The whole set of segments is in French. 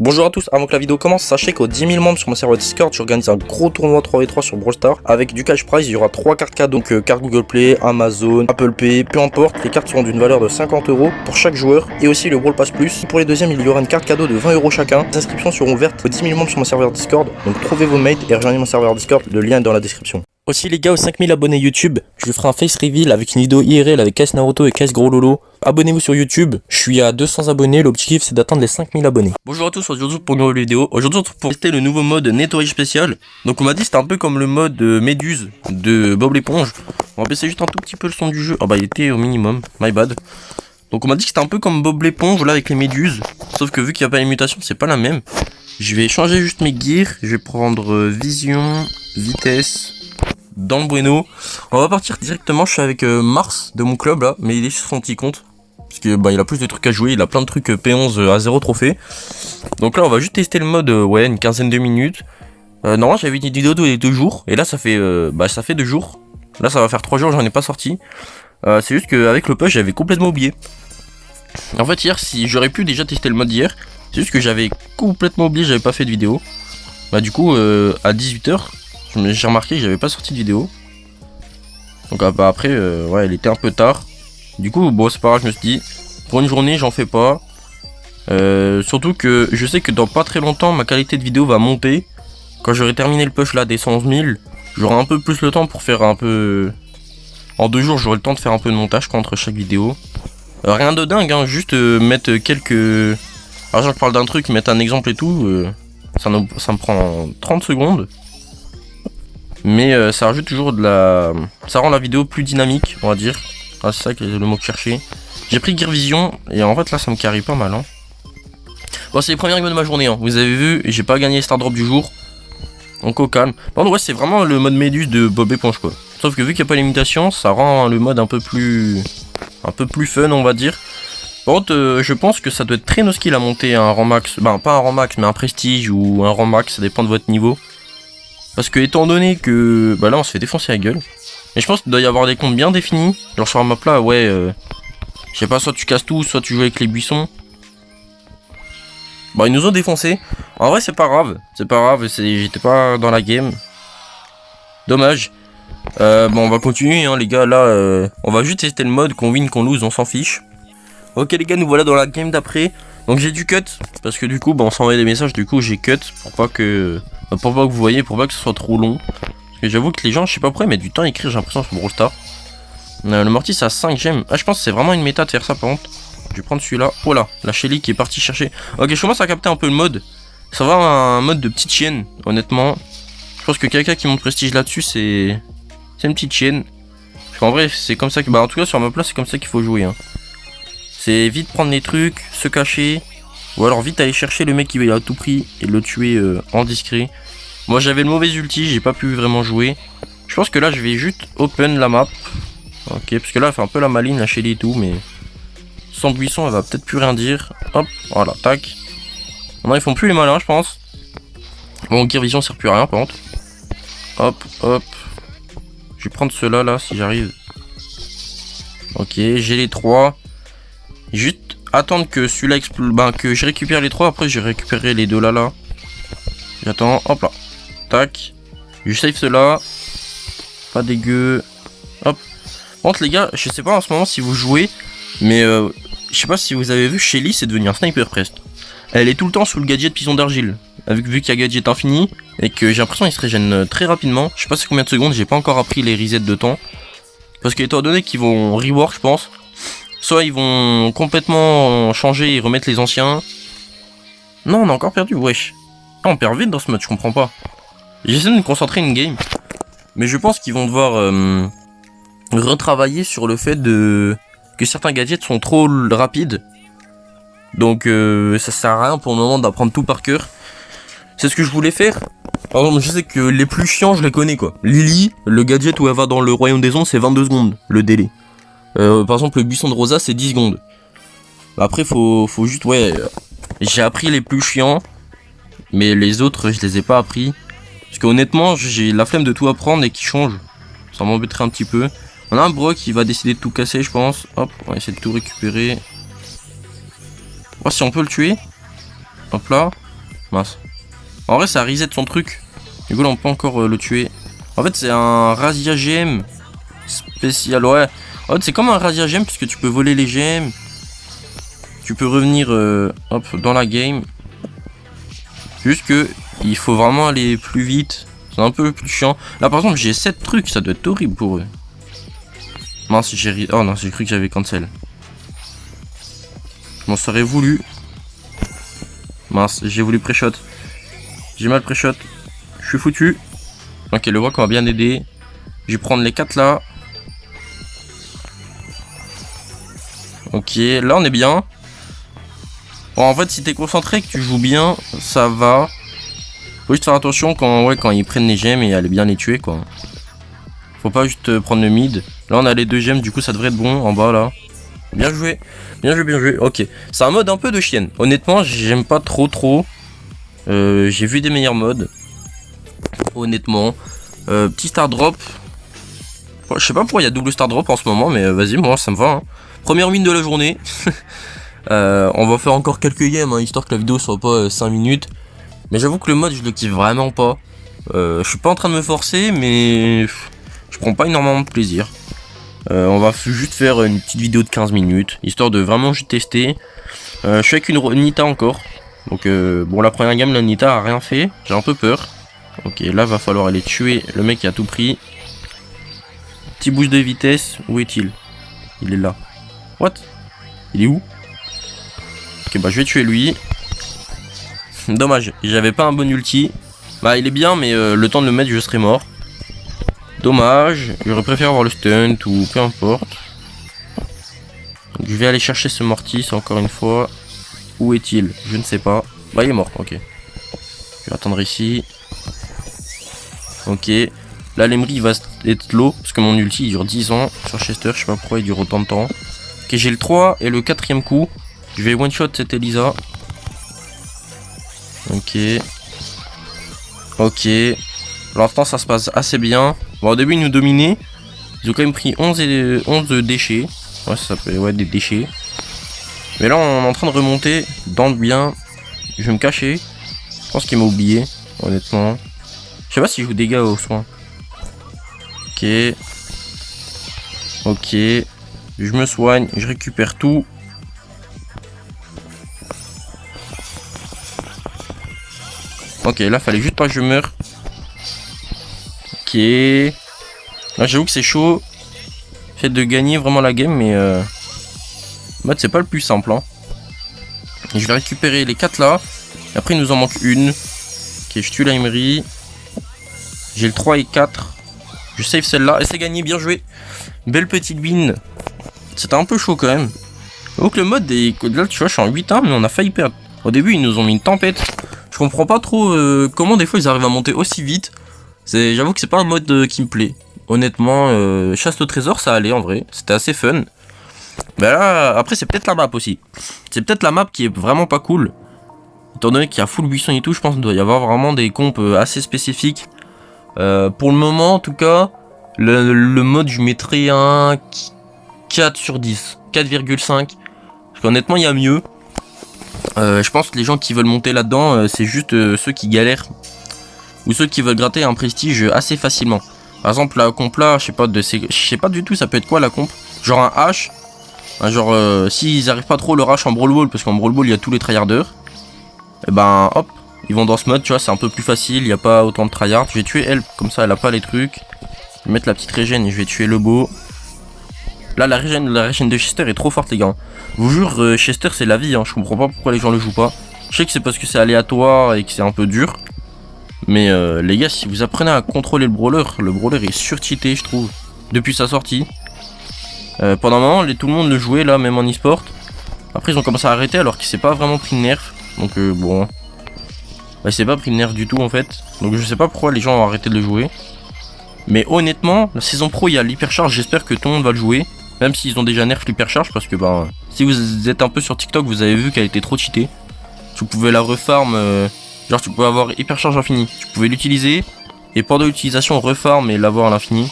Bonjour à tous, avant que la vidéo commence, sachez qu'aux 10 000 membres sur mon serveur Discord, j'organise un gros tournoi 3v3 sur Brawl Stars avec du cash prize. Il y aura 3 cartes cadeaux, donc carte Google Play, Amazon, Apple Pay, peu importe. Les cartes seront d'une valeur de 50 € pour chaque joueur et aussi le Brawl Pass Plus. Pour les deuxièmes, il y aura une carte cadeau de 20 € chacun. Les inscriptions seront ouvertes aux 10 000 membres sur mon serveur Discord, donc trouvez vos mates et rejoignez mon serveur Discord, le lien est dans la description. Aussi les gars, aux 5000 abonnés YouTube, je vous ferai un face reveal avec une vidéo IRL avec KS Naruto et KS Gros Lolo. Abonnez-vous sur YouTube, je suis à 200 abonnés, l'objectif c'est d'atteindre les 5000 abonnés. Bonjour à tous, aujourd'hui pour une nouvelle vidéo. Aujourd'hui on se retrouve pour tester le nouveau mode nettoyage spécial. Donc on m'a dit c'était un peu comme le mode Méduse de Bob l'éponge. On va baisser juste un tout petit peu le son du jeu. Ah bah il était au minimum, my bad. Donc on m'a dit que c'était un peu comme Bob l'éponge là avec les méduses. Sauf que vu qu'il n'y a pas les mutations, c'est pas la même. Je vais changer juste mes gears, je vais prendre vision, vitesse... dans le bueno. On va partir directement. Je suis avec Mars de mon club là, mais il est sur son petit compte parce que bah il a plus de trucs à jouer, il a plein de trucs P11 à 0 trophée. Donc là on va juste tester le mode ouais, une quinzaine de minutes. Normalement j'avais une vidéo tous les 2 jours et là ça fait 2 jours. Là ça va faire 3 jours, j'en ai pas sorti. C'est juste qu'avec le push j'avais complètement oublié. En fait hier, si j'aurais pu déjà tester le mode hier, c'est juste que j'avais complètement oublié, j'avais pas fait de vidéo. Bah du coup à 18 h j'ai remarqué que j'avais pas sorti de vidéo. Donc bah, après ouais, il était un peu tard. Du coup bon c'est pas grave, je me suis dit pour une journée j'en fais pas. Surtout que je sais que dans pas très longtemps ma qualité de vidéo va monter. Quand j'aurai terminé le push là des 111 000, j'aurai un peu plus le temps pour faire un peu... En 2 jours j'aurai le temps de faire un peu de montage quoi, entre chaque vidéo. Rien de dingue hein, juste mettre quelques... Alors je parle d'un truc, mettre un exemple et tout, ça me prend 30 secondes. Mais ça rajoute toujours de la... Ça rend la vidéo plus dynamique, on va dire. Ah, c'est ça que le mot que je cherchais. J'ai pris Gear Vision, et en fait là ça me carry pas mal. Hein. Bon, c'est les premières games de ma journée, hein. Vous avez vu, j'ai pas gagné Star Drop du jour. Donc au calme. Bon, ouais, c'est vraiment le mode Méduse de Bob Éponge quoi. Sauf que vu qu'il n'y a pas les mutations, ça rend le mode un peu plus fun, on va dire. Par contre, je pense que ça doit être très no skill à monter un rang max. Ben, pas un rang max, mais un prestige ou un rang max, ça dépend de votre niveau. Parce que étant donné que bah là on se fait défoncer la gueule. Et je pense qu'il doit y avoir des comptes bien définis. Genre sur un map là ouais je sais pas, soit tu casses tout, soit tu joues avec les buissons. Bon ils nous ont défoncé. En vrai c'est pas grave, j'étais pas dans la game. Dommage. Bon on va continuer hein les gars là on va juste tester le mode, qu'on win, qu'on lose, on s'en fiche. Ok les gars, nous voilà dans la game d'après. Donc j'ai du cut, parce que du coup bah, on s'envoie des messages, du coup j'ai cut pour pas que vous voyez, pour pas que ce soit trop long. Parce que j'avoue que les gens, je sais pas pourquoi, mettent du temps à écrire, j'ai l'impression sur Brawl Stars. Le Mortis à 5 gemmes. Ah je pense que c'est vraiment une méta de faire ça par contre. Je vais prendre celui-là. Oh là, la Shelly qui est partie chercher. Ok, je commence à capter un peu le mode. Ça va un mode de petite chienne, honnêtement. Je pense que quelqu'un qui monte prestige là-dessus, c'est une petite chienne. Parce qu'en vrai, c'est comme ça que... Bah en tout cas sur ma place, c'est comme ça qu'il faut jouer. Hein. C'est vite prendre les trucs, se cacher. Ou alors vite aller chercher le mec qui va à tout prix et le tuer en discret. Moi j'avais le mauvais ulti, j'ai pas pu vraiment jouer. Je pense que là je vais juste open la map. Ok, parce que là elle fait un peu la maline, la Shelly et tout, mais... Sans buisson elle va peut-être plus rien dire. Hop, voilà, tac. Non, ils font plus les malins je pense. Bon, Gear Vision sert plus à rien par contre. Hop, hop. Je vais prendre ceux-là là si j'arrive. Ok, j'ai les 3. Juste attendre que celui-là explose, ben, que je récupère les 3, après je récupérerai les 2 là. J'attends, hop là. Tac. Je save cela. Pas dégueu. Hop. Par contre les gars, je sais pas en ce moment si vous jouez, mais je sais pas si vous avez vu, Shelly c'est devenu un sniper presque. Elle est tout le temps sous le gadget Pison d'argile. Vu qu'il y a gadget infini, et que j'ai l'impression qu'il se régène très rapidement. Je sais pas c'est combien de secondes, j'ai pas encore appris les resets de temps. Parce qu'étant donné qu'ils vont rework je pense. Soit ils vont complètement changer et remettre les anciens. Non, on a encore perdu, wesh. Ah, on perd vite dans ce match, je comprends pas. J'essaie de me concentrer une game. Mais je pense qu'ils vont devoir retravailler sur le fait que certains gadgets sont trop rapides. Donc ça sert à rien pour le moment d'apprendre tout par cœur. C'est ce que je voulais faire. Par exemple, je sais que les plus chiants, je les connais quoi. Lily, le gadget où elle va dans le royaume des ondes, c'est 22 secondes, le délai. Par exemple le buisson de Rosa c'est 10 secondes. Après faut juste ouais. J'ai appris les plus chiants. Mais les autres je les ai pas appris. Parce qu'honnêtement j'ai la flemme de tout apprendre et qui change. Ça m'embêterait un petit peu. On a un Brock qui va décider de tout casser je pense. Hop, on va essayer de tout récupérer. On va voir si on peut le tuer. Hop là. Mince. En vrai, ça reset son truc. Du coup, là, on peut encore le tuer. En fait, c'est un razzia gemme spécial. Ouais. En fait, c'est comme un razzia gemme puisque tu peux voler les gemmes. Tu peux revenir hop, dans la game. Juste que il faut vraiment aller plus vite. C'est un peu plus chiant. Là, par exemple, j'ai 7 trucs. Ça doit être horrible pour eux. Mince, oh non, j'ai cru que j'avais cancel. Je m'en serais voulu. Mince, j'ai voulu pré-shot. J'ai mal pré-shot. Je suis foutu. Ok, le rock m'a bien aidé. Je vais prendre les 4 là. Ok, là on est bien. Bon, en fait, si t'es concentré et que tu joues bien, ça va. Faut juste faire attention quand ils prennent les gemmes et aller bien les tuer, quoi. Faut pas juste prendre le mid. Là, on a les 2 gemmes, du coup, ça devrait être bon en bas là. Bien joué. Bien joué, bien joué. Ok. C'est un mode un peu de chienne. Honnêtement, j'aime pas trop. J'ai vu des meilleurs modes. Honnêtement. Petit star drop. Je sais pas pourquoi il y a double star drop en ce moment, mais vas-y, moi ça me va. Hein. Première win de la journée. On va faire encore quelques games, hein, histoire que la vidéo soit pas 5 minutes. Mais j'avoue que le mode, je le kiffe vraiment pas. Je suis pas en train de me forcer, mais je prends pas énormément de plaisir. On va juste faire une petite vidéo de 15 minutes, histoire de vraiment juste tester. Je suis avec une Nita encore. Donc bon, la première game, la Nita a rien fait. J'ai un peu peur. Ok, là va falloir aller tuer le mec à tout prix. Petit boost de vitesse. Où est-il? Il est là. What? Il est où? Ok, bah je vais tuer lui. Dommage, j'avais pas un bon ulti. Bah il est bien, mais le temps de le mettre, je serais mort. Dommage, j'aurais préféré avoir le stunt ou peu importe. Donc, je vais aller chercher ce Mortis encore une fois. Où est-il? Je ne sais pas. Bah il est mort, ok. Je vais attendre ici. Ok. Là l'Emery va être low parce que mon ulti il dure 10 ans. Sur Chester, je sais pas pourquoi il dure autant de temps. Ok, j'ai le 3 et le 4ème coup. Je vais one shot cette Elisa. Ok. Ok. Pour l'instant ça se passe assez bien. Bon, au début ils nous dominaient. Ils ont quand même pris 11 déchets. Ouais, ça s'appelle des déchets. Mais là on est en train de remonter dans le bien. Je vais me cacher. Je pense qu'il m'a oublié, honnêtement. Je sais pas si je joue dégâts au soin. Ok. Ok. Je me soigne, je récupère tout. Ok, là fallait juste pas que je meure. Ok. Là j'avoue que c'est chaud. Fait de gagner vraiment la game, mais mode c'est pas le plus simple. Hein. Je vais récupérer les 4 là. Et après il nous en manque une. Ok, je tue la Emery. J'ai le 3 et 4. Je save celle-là et c'est gagné, bien joué. Belle petite win. C'était un peu chaud quand même. Donc le mode est... Là tu vois je suis en 8-1 mais on a failli perdre. Au début ils nous ont mis une tempête. Je comprends pas trop comment des fois ils arrivent à monter aussi vite. J'avoue que c'est pas un mode qui me plaît. Honnêtement, chasse au trésor ça allait en vrai. C'était assez fun. Mais là, après c'est peut-être la map aussi. C'est peut-être la map qui est vraiment pas cool. Étant donné qu'il y a full buisson et tout, je pense qu'il doit y avoir vraiment des compes assez spécifiques. Pour le moment en tout cas, le mode je mettrais un 4 sur 10. 4,5. Parce qu'honnêtement il y a mieux. Je pense que les gens qui veulent monter là-dedans, c'est juste ceux qui galèrent. Ou ceux qui veulent gratter un prestige assez facilement. Par exemple la comp là, je sais pas du tout ça peut être quoi la comp. Genre un H. Genre s'ils arrivent pas trop leur H en Brawl Ball, parce qu'en Brawl Ball il y a tous les tryharders. Et ben hop, ils vont dans ce mode, tu vois, c'est un peu plus facile, il n'y a pas autant de tryhard. Je vais tuer elle, comme ça elle a pas les trucs. Je vais mettre la petite régène et je vais tuer le beau. Là la régène de Chester est trop forte les gars. Je vous jure, Chester c'est la vie, hein. Je comprends pas pourquoi les gens le jouent pas. Je sais que c'est parce que c'est aléatoire et que c'est un peu dur. Mais les gars, si vous apprenez à contrôler le brawler est surcheaté je trouve. Depuis sa sortie. Pendant un moment, tout le monde le jouait là, même en e-sport. Après ils ont commencé à arrêter alors qu'il s'est pas vraiment pris de nerf. Donc bon. Bah, il s'est pas pris de nerf du tout en fait. Donc je sais pas pourquoi les gens ont arrêté de le jouer. Mais honnêtement, la saison pro il y a l'hypercharge, j'espère que tout le monde va le jouer. Même s'ils ont déjà nerf l'hypercharge parce que bah si vous êtes un peu sur TikTok vous avez vu qu'elle était trop cheatée. Tu pouvais la refarm, genre tu pouvais avoir hypercharge infini. Tu pouvais l'utiliser et pendant l'utilisation refarm et l'avoir à l'infini.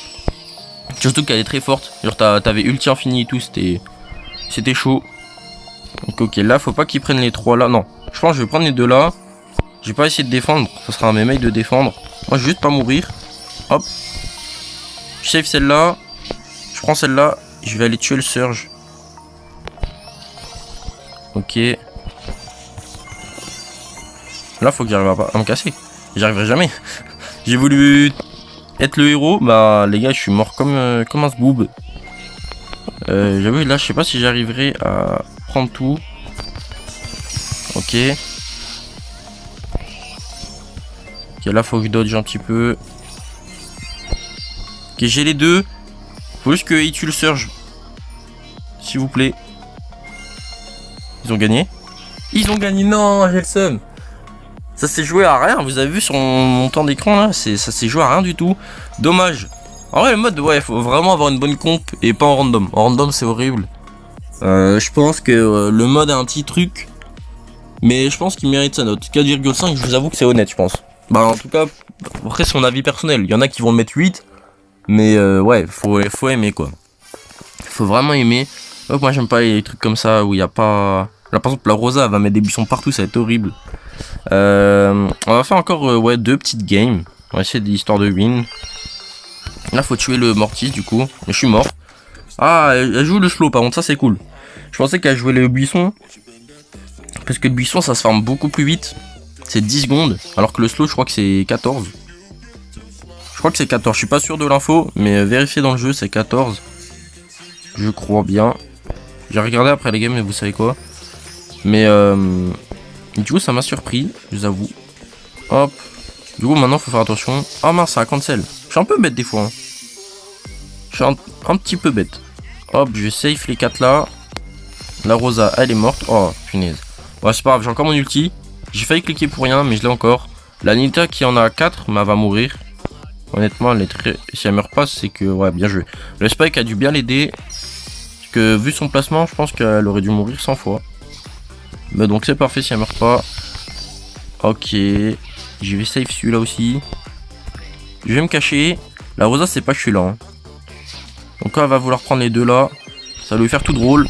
Surtout qu'elle est très forte, genre t'avais ulti infini et tout, c'était chaud. Donc ok là faut pas qu'ils prennent les 3 là, non. Je pense que je vais prendre les 2 là. Je vais pas essayer de défendre. Ça sera un mes mails de défendre. Moi, je vais juste pas mourir. Hop. Je save celle-là. Je prends celle-là. Je vais aller tuer le Surge. Ok. Là, faut que j'arrive à me casser. J'y arriverai jamais. J'ai voulu être le héros. Bah, les gars, je suis mort comme un sboob. J'avoue, là, je sais pas si j'arriverai à prendre tout. Ok. Ok, là, faut que je dodge un petit peu. Ok, j'ai les deux. Faut juste qu'il tue le Surge. S'il vous plaît. Ils ont gagné. Ils ont gagné. Non, j'ai le seum. Ça s'est joué à rien. Vous avez vu sur mon temps d'écran là, ça s'est joué à rien du tout. Dommage. En vrai, le mode, ouais, faut vraiment avoir une bonne comp et pas en random. En random, c'est horrible. Je pense que le mode a un petit truc. Mais je pense qu'il mérite sa note. 4,5, je vous avoue que c'est honnête, je pense. Bah, en tout cas, après, c'est mon avis personnel. Il y en a qui vont le mettre 8. Mais ouais, faut aimer quoi. Faut vraiment aimer. Donc, moi, j'aime pas les trucs comme ça où il n'y a pas. Là, par exemple, la Rosa elle va mettre des buissons partout, ça va être horrible. On va faire encore ouais, 2 petites games. On va essayer d'histoire de win. Là, faut tuer le Mortis du coup. Mais je suis mort. Ah, elle joue le slow, par contre, ça c'est cool. Je pensais qu'elle jouait le buisson. Parce que le buisson, ça se farme beaucoup plus vite. C'est 10 secondes. Alors que le slow, je crois que c'est 14. Je crois que c'est 14. Je suis pas sûr de l'info. Mais vérifiez dans le jeu, c'est 14. Je crois bien. J'ai regardé après les games, mais vous savez quoi. Mais du coup, ça m'a surpris, je vous avoue. Hop. Du coup, maintenant, faut faire attention. Ah mince, ça a cancel. Je suis un peu bête des fois. Hein. Je suis un petit peu bête. Hop, je safe les 4 là. La Rosa, elle est morte. Oh, punaise. Ouais, c'est pas grave, j'ai encore mon ulti. J'ai failli cliquer pour rien, mais je l'ai encore. La Nita qui en a 4, mais elle va mourir. Honnêtement, elle est très... si elle meurt pas, c'est que... ouais, bien joué. Le Spike a dû bien l'aider. Parce que vu son placement, je pense qu'elle aurait dû mourir 100 fois. Mais donc c'est parfait si elle meurt pas. Ok. Je vais save celui-là aussi. Je vais me cacher. La Rosa, c'est pas que je suis là. Hein. Donc là, elle va vouloir prendre les deux là. Ça va lui faire tout drôle.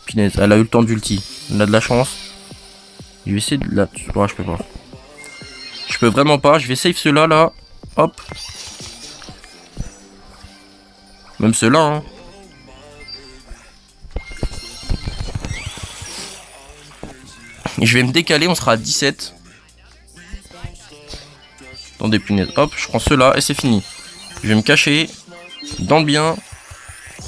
Punaise, elle a eu le temps d'ulti. Elle a de la chance. Je vais essayer de la... ouais, je peux pas. Je peux vraiment pas. Je vais save ceux-là là. Hop. Même ceux-là. Hein. Je vais me décaler, on sera à 17. Attendez, punaise. Hop, je prends ceux-là et c'est fini. Je vais me cacher. Dans le bien.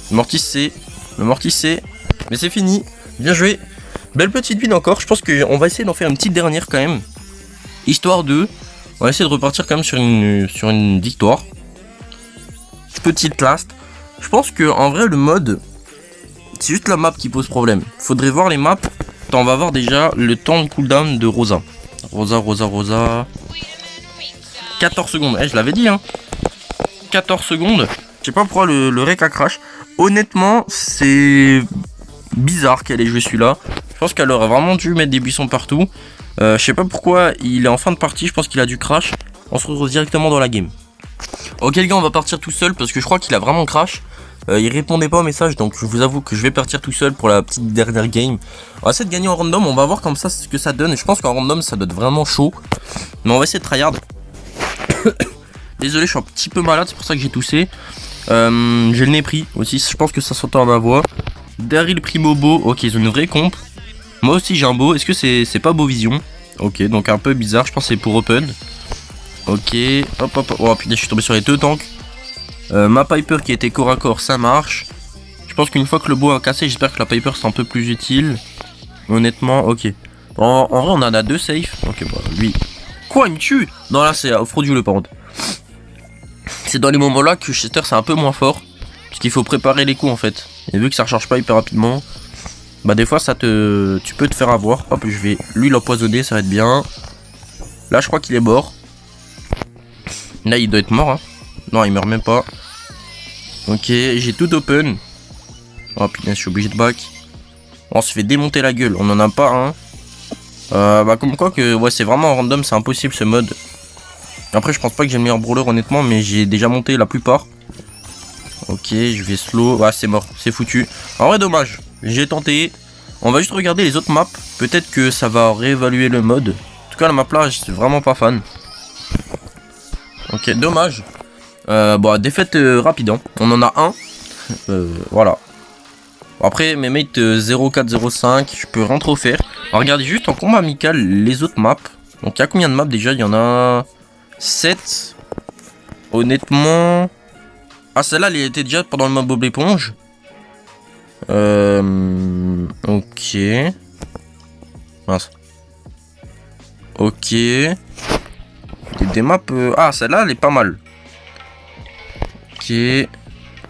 Le Mortis C. Le Mortis C. Mais c'est fini. Bien joué. Belle petite win encore. Je pense qu'on va essayer d'en faire une petite dernière quand même. Histoire de... on va essayer de repartir quand même sur une victoire. Petite last. Je pense que en vrai le mode... c'est juste la map qui pose problème. Faudrait voir les maps. On va voir déjà le temps de cooldown de Rosa. Rosa. 14 secondes. Eh, je l'avais dit, hein. 14 secondes. Je sais pas pourquoi le rec a crash. Honnêtement, c'est bizarre qu'elle ait joué celui-là. Je pense qu'elle aurait vraiment dû mettre des buissons partout. Je sais pas pourquoi il est en fin de partie. Je pense qu'il a dû crash. On se retrouve directement dans la game. Ok les gars, on va partir tout seul parce que je crois qu'il a vraiment crash. Il répondait pas au message, donc je vous avoue que je vais partir tout seul pour la petite dernière game. On va essayer de gagner en random, on va voir comme ça ce que ça donne. Et je pense qu'en random ça doit être vraiment chaud. Mais on va essayer de tryhard. Désolé, je suis un petit peu malade, c'est pour ça que j'ai toussé. J'ai le nez pris aussi, je pense que ça s'entend à ma voix. Daryl Primo Beau, ok, ils ont une vraie comp. Moi aussi j'ai un beau, est-ce que c'est pas Beau Vision? Ok, donc un peu bizarre, je pense que c'est pour Open. Ok, hop. Oh putain, je suis tombé sur les deux tanks. Ma Piper qui était corps à corps, ça marche. Je pense qu'une fois que le beau a cassé, j'espère que la Piper c'est un peu plus utile. Honnêtement, ok. En vrai, on en a 2 safe. Ok, bah lui. Quoi, il me tue? Non, là c'est frauduleux par contre. C'est dans les moments là que Chester c'est un peu moins fort. Parce qu'il faut préparer les coups en fait. Et vu que ça recharge pas hyper rapidement, bah des fois tu peux te faire avoir. Hop, je vais lui l'empoisonner, ça va être bien. Là, je crois qu'il est mort. Là, il doit être mort, hein. Non, il meurt même pas. Ok, j'ai tout open. Oh putain, je suis obligé de back. On se fait démonter la gueule, on en a pas un. Bah comme quoi que ouais, c'est vraiment random, c'est impossible ce mode. Après, je pense pas que j'ai le meilleur brawler honnêtement, mais j'ai déjà monté la plupart. Ok, je vais slow. Ouais, c'est mort, c'est foutu. En vrai, dommage. J'ai tenté. On va juste regarder les autres maps. Peut-être que ça va réévaluer le mode. En tout cas, la map là, je suis vraiment pas fan. Ok, dommage. Bon, défaite rapide, hein. On en a un. Voilà. Après, mes mates 0-4-0-5, je peux rien trop faire. Alors, regardez juste en combat amical les autres maps. Donc, il y a combien de maps déjà? Il y en a 7. Honnêtement. Ah, celle-là, elle était déjà pendant le mode Bob l'éponge. Ok. Mince. Ok. Des maps. Ah, celle-là, elle est pas mal. Ok.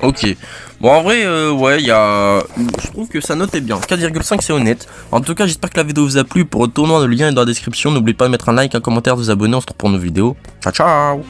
Ok. Bon, en vrai, ouais, il y a. Je trouve que ça notait bien. 4,5, c'est honnête. En tout cas, j'espère que la vidéo vous a plu. Pour le tournoi, le lien est dans la description. N'oubliez pas de mettre un like, un commentaire, de vous abonner. On se retrouve pour nos vidéos. Ciao, ciao!